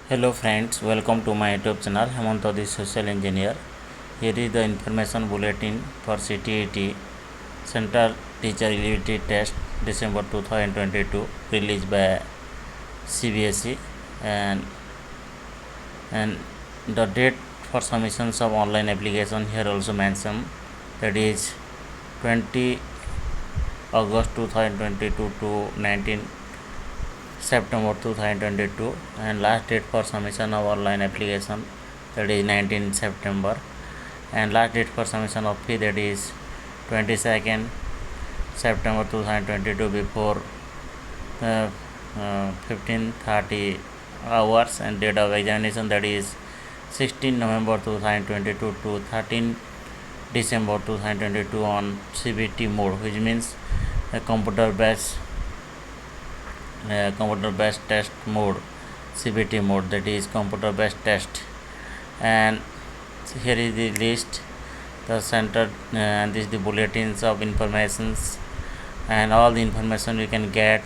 Hello friends, welcome to my YouTube channel Hemanto the Social Engineer. Here is the information bulletin for CTET Central Teacher Ability Test December 2022 released by CBSE and the date for submissions of online application here also mentioned, that is 20 August 2022 to 19 September 2022, and last date for submission of online application, that is 19 September, and last date for submission of fee, that is 22nd September 2022 before 15:30 hours, and date of examination, that is 16 November 2022 to 13 December 2022 on CBT mode, which means a computer based test mode, CBT mode, that is computer based test. And here is the list, the center, and this is the bulletins of informations, and all the information you can get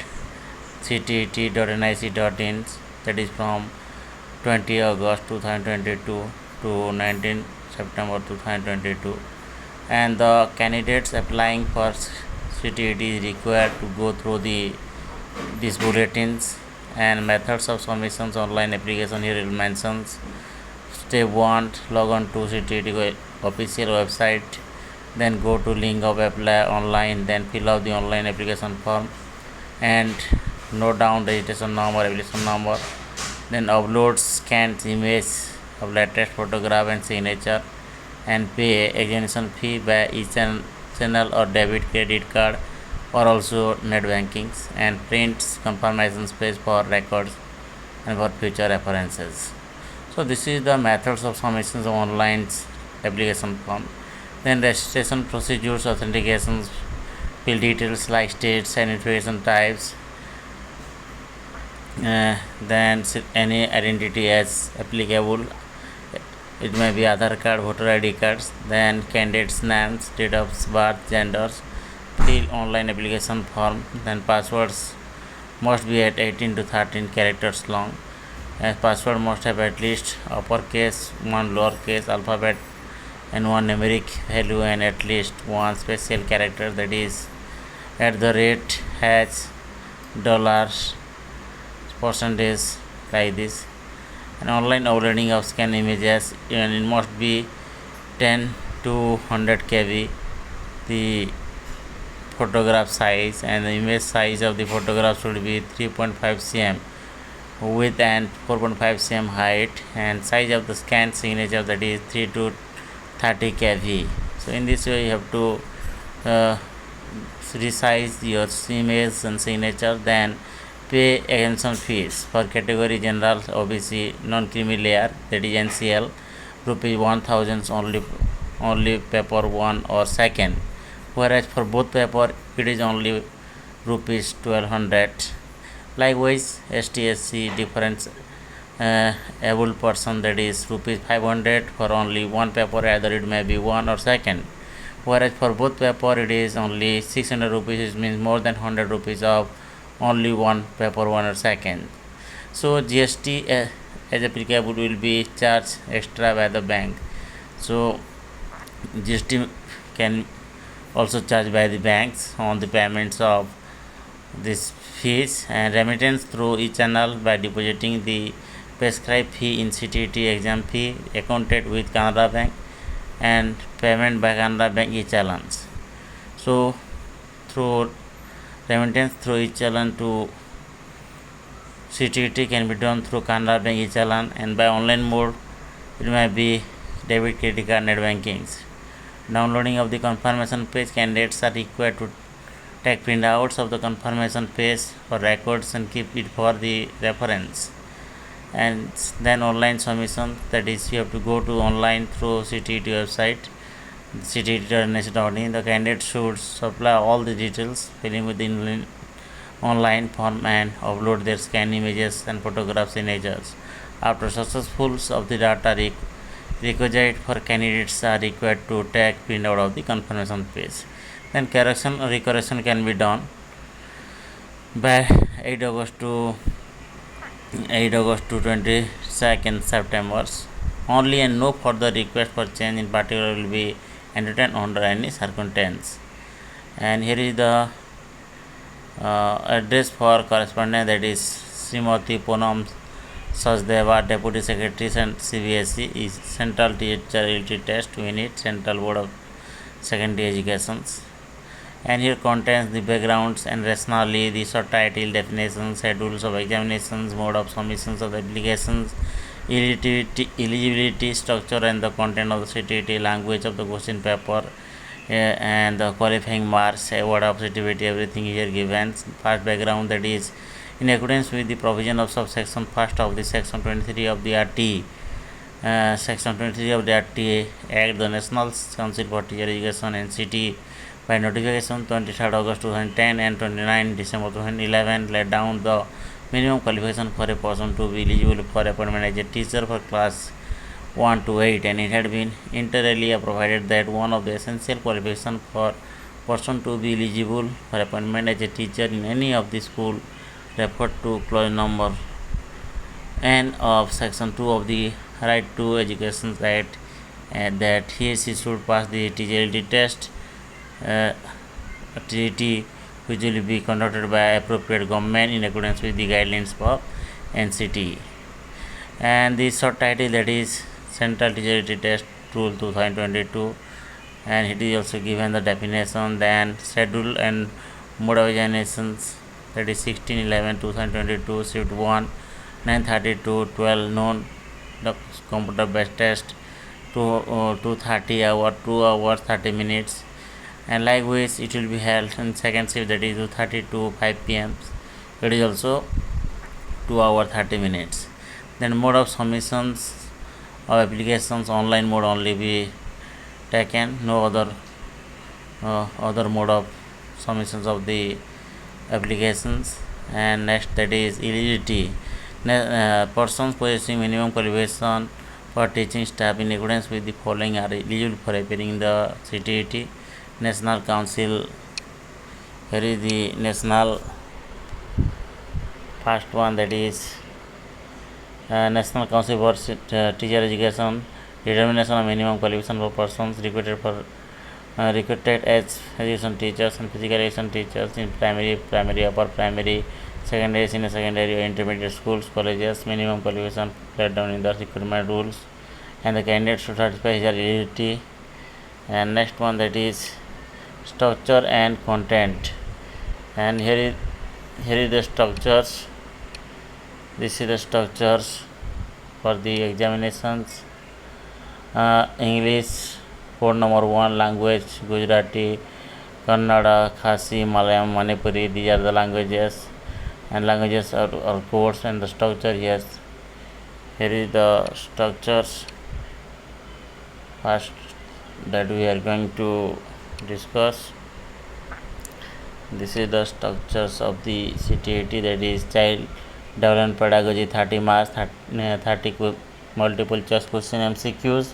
ctet.nic.in, that is from 20 August 2022 to 19 September 2022. And the candidates applying for CTET is required to go through these bulletins. And methods of submissions online application, here it mentions: step 1, log on to CTET official website, then go to link of apply online, then fill out the online application form and note down registration number, application number, then upload scanned image of latest photograph and signature, and pay examination fee by channel or debit credit card or also net bankings, and print confirmation page for records and for future references. So this is the methods of submissions of online application form. Then registration procedures, authentications, fill details like states and identification types, then any identity as applicable, it may be Aadhaar card, voter ID cards, then candidates names, date of birth, genders, fill online application form, then passwords must be at 18 to 13 characters long, as password must have at least uppercase, one lowercase alphabet and one numeric value, and at least one special character, that is @ hash dollars percentage, like this. And online uploading of scan images, and it must be 10 to 100 KB the photograph size, and the image size of the photograph should be 3.5 cm width and 4.5 cm height, and size of the scanned signature, that is 3 to 30 KB. So in this way you have to resize your image and signature. Then pay examination fees for category general, OBC, non-creamy layer, that is NCL, rupees 1000 only paper 1 or 2nd, whereas for both paper it is only rupees 1200. Likewise ST/SC difference able person, that is rupees 500 for only one paper, either it may be 1 or 2nd, whereas for both paper it is only 600 rupees, which means more than 100 rupees of only one paper, 1 or 2nd. So GST as applicable will be charged extra by the bank. So GST can also charged by the banks on the payments of this fees, and remittance through e-channel by depositing the prescribed fee in CTET exam fee accounted with Canara Bank, and payment by Canara Bank e-challans. So through remittance through e-challan to CTET can be done through Canara Bank e-challan, and by online mode it may be debit, credit card, net bankings. Downloading of the confirmation page, candidates are required to take printouts of the confirmation page for records and keep it for the reference. And then online submission, that is you have to go to online through CTET website, ctet.nic.in. The candidate should supply all the details, filling with the online form, and upload their scanned images and photograph signatures. After successful of the data requisite for candidates are required to take printout of the confirmation page. Then correction or recorrection can be done by 8 August to 26 2nd September. Only and no further request for change in particular will be entertained under any circumstance. And here is the address for correspondence, that is Srimati Poonam Sachdeva, Deputy Secretary CBSE, is Central Teacher Ability Test Unit, Central Board of Secondary Education. And here contains the backgrounds and rationale, the short title, definitions, schedules of examinations, mode of submissions of the applications, eligibility, structure and the content of the CTET, language of the question paper, and the qualifying marks, award of certificate, everything here given. First background, that is in accordance with the provision of subsection first of the section 23 of the RT, section 23 of the RTA Act, the National Council for Teacher Education NCT by notification 23rd August 2010 and 29 December 2011 laid down the minimum qualification for a person to be eligible for appointment as a teacher for class 1 to 8, and it had been inter alia provided that one of the essential qualifications for person to be eligible for appointment as a teacher in any of the school referred to clause number N of section 2 of the Right to Education Act, and that he or she should pass the teachability test TET, which will be conducted by appropriate government in accordance with the guidelines of NCT. And the short title, that is Central Teachability Test Rule 2022, and it is also given the definition, then schedule and mode of examinations, that is 16/11/2022 shift 1 9:30 to 12 noon, the computer based test, 2:30 hour 2 hours 30 minutes, and likewise it will be held in second shift, that is 2:30 to 5 p.m. It is also 2 hours 30 minutes. Then mode of submissions of applications, online mode only be taken, no other mode of submissions of the applications. And next, that is eligibility. Persons possessing minimum qualification for teaching staff in accordance with the following are eligible for appearing in the CTET National Council. Here is the national first one, that is National Council for Teacher Education, determination of minimum qualification for persons recruited as education teachers and physical education teachers in primary, upper primary, secondary, senior secondary, or intermediate schools, colleges. Minimum qualification laid down in the recruitment rules, and the candidate should satisfy his eligibility. And next one, that is structure and content. And here is the structures. This is the structures for the examinations. English, code number 1, language Gujarati, Kannada, Khasi, Malayalam, Manipuri. These are the languages, and languages are codes, and the structure. Yes, here is the structures first that we are going to discuss. This is the structures of the CTET, that is child development pedagogy 30 marks, 30 multiple choice question MCQs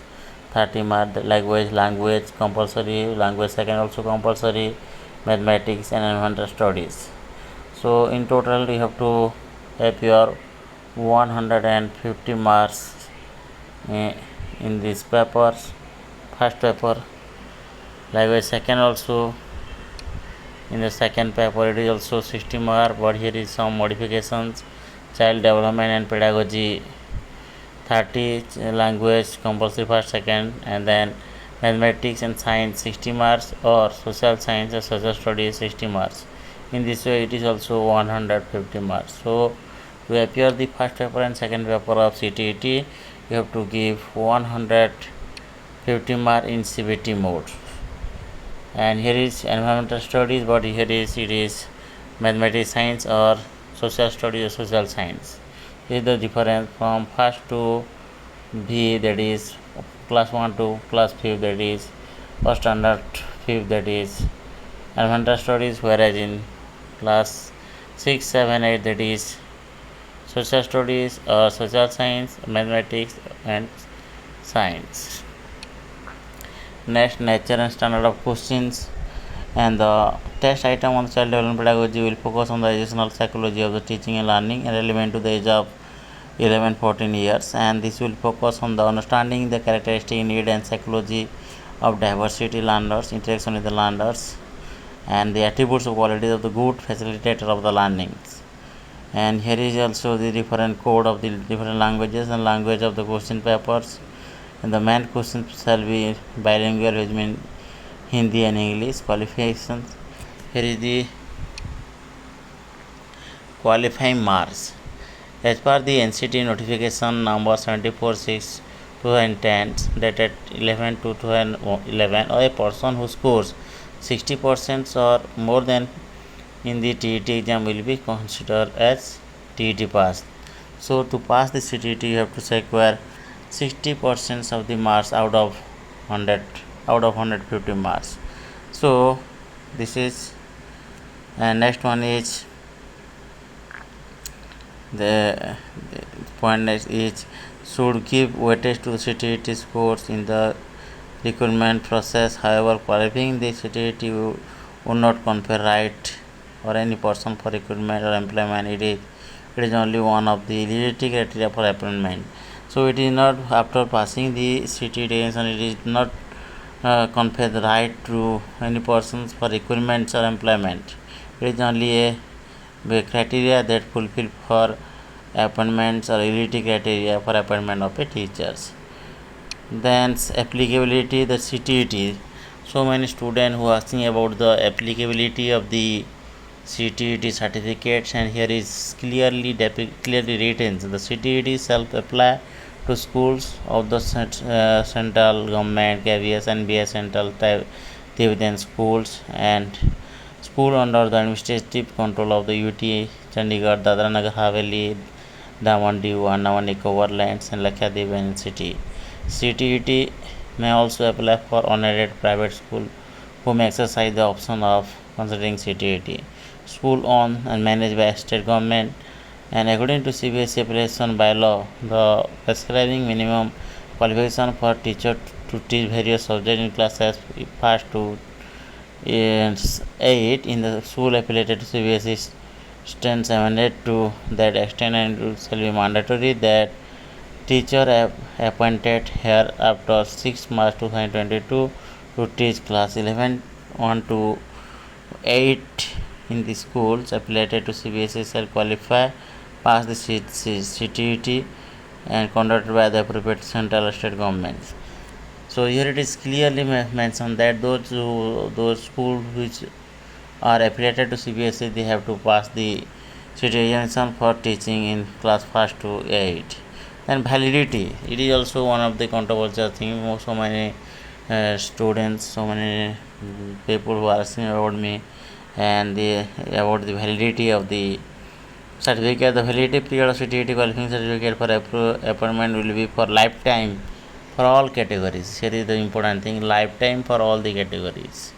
30 marks, likewise language compulsory, language second also compulsory, mathematics and environmental studies. So in total you have to appear 150 marks in these papers, first paper. Likewise second also, in the second paper it is also 60 marks, but here is some modifications. Child development and pedagogy 30, language compulsory first second, and then mathematics and science 60 marks, or social science or social studies 60 marks. In this way it is also 150 marks. So to appear the first paper and second paper of CTET, you have to give 150 marks in CBT mode. And here is environmental studies, but here it is mathematics, science, or social studies or social science. This is the difference from first to B, that is class 1 to class 5, that is first standard 5, that is environmental studies, whereas in class 6, 7, 8, that is social studies or social science, mathematics and science. Next, nature and standard of questions. And the test item on child development pedagogy will focus on the educational psychology of the teaching and learning, and relevant to the age of 11-14 years, and this will focus on the understanding the characteristic, need, and psychology of diversity learners, interaction with the learners, and the attributes of qualities of the good facilitator of the learnings. And here is also the different code of the different languages and language of the question papers. And the main questions shall be bilingual, which means Hindi and English. Qualifications. Here is the qualifying marks. As per the NCT notification number 74/6/2010 dated 11/2011, a person who scores 60% or more than in the TET exam will be considered as TET pass. So to pass the CTET, you have to secure 60% of the marks out of 150 marks. So this is, and next one is the point is should give weightage to the CTET scores in the recruitment process. However, qualifying the CTET would not confer right or any person for recruitment or employment. It is only one of the eligibility criteria for appointment. So it is not after passing the CTET exam, it is not confer the right to any persons for recruitment or employment. It is only a criteria that fulfill for appointments or eligibility criteria for appointment of a teachers. Then applicability, the CTET. So many students who are asking about the applicability of the CTET certificates, and here is clearly written. The CTET self apply to schools of the central government, KVS and BS central Tibetan schools, and school under the administrative control of the UT Chandigarh, Dadra Nagar Haveli, Daman Diu, Andaman Nicobar Lands, and Lakshadweep and NCT. CTET may also apply for unaided private school who may exercise the option of considering CTET. School owned and managed by state government, and according to CBSE application bylaw, the prescribing minimum qualification for teacher to teach various subjects in classes 1 to 8 in the school affiliated to CBSE stands amended to that extent, and it shall be mandatory that teacher appointed here after 6 March 2022 to teach class 11 to 8 in the schools affiliated to CBSE shall qualify, pass the CTET, and conducted by the appropriate central or state governments. So here it is clearly mentioned that those schools which are affiliated to CBSE, they have to pass the CTET examination for teaching in class 1 to 8. Then validity, it is also one of the controversial thing. So many students, so many people who are asking about me and about the validity of the certificate. The validity period of CTET qualifying certificate for appointment will be for lifetime for all categories. Here is the important thing: lifetime for all the categories,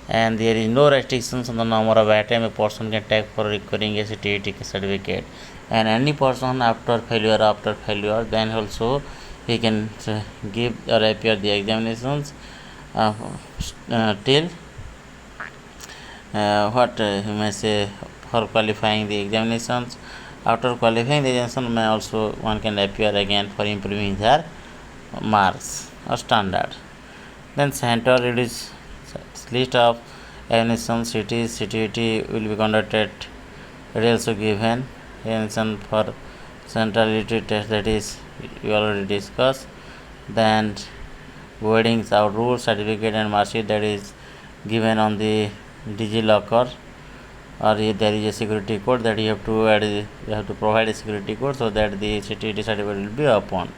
and there is no restrictions on the number of time a person can take for recurring a CTET certificate. And any person after failure, then also he can give or appear the examinations till you may say for qualifying the examinations. After qualifying the examination, may also one can appear again for improving their marks or standard. Then center, it is list of examination cities. CTET will be conducted. It is also given examination for centrality test, that is we already discussed. Then weddings out rules, certificate and mark sheet, that is given on the DigiLocker, or if there is a security code that you have to provide a security code so that the CTET certificate will be open.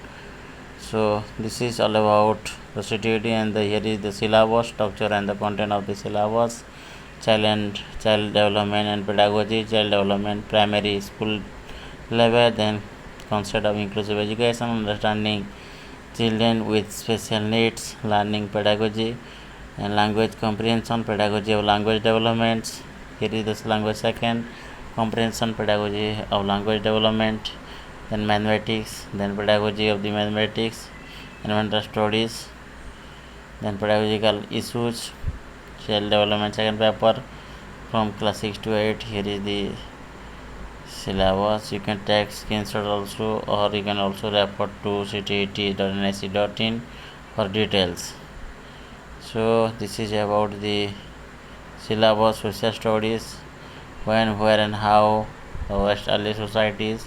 So this is all about the CTET, and here is the syllabus structure and the content of the syllabus. Child development and pedagogy, child development primary school level, then concept of inclusive education, understanding children with special needs, learning pedagogy, and language comprehension, pedagogy of language developments. Here is the language second, comprehension, pedagogy of language development. Then mathematics, then pedagogy of the mathematics, environmental studies, then pedagogical issues, child development second paper from class 6 to 8. Here is the syllabus. You can take screenshot also, or you can also refer to ctet.nic.in for details. So this is about the syllabus social studies, when, where and how the West early societies,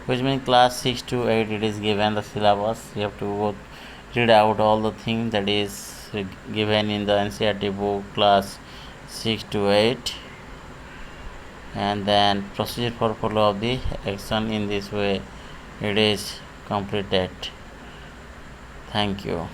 which means class 6 to 8 it is given the syllabus. You have to go read out all the things that is given in the NCERT book class 6 to 8, and then procedure for follow of the action. In this way it is completed. Thank you.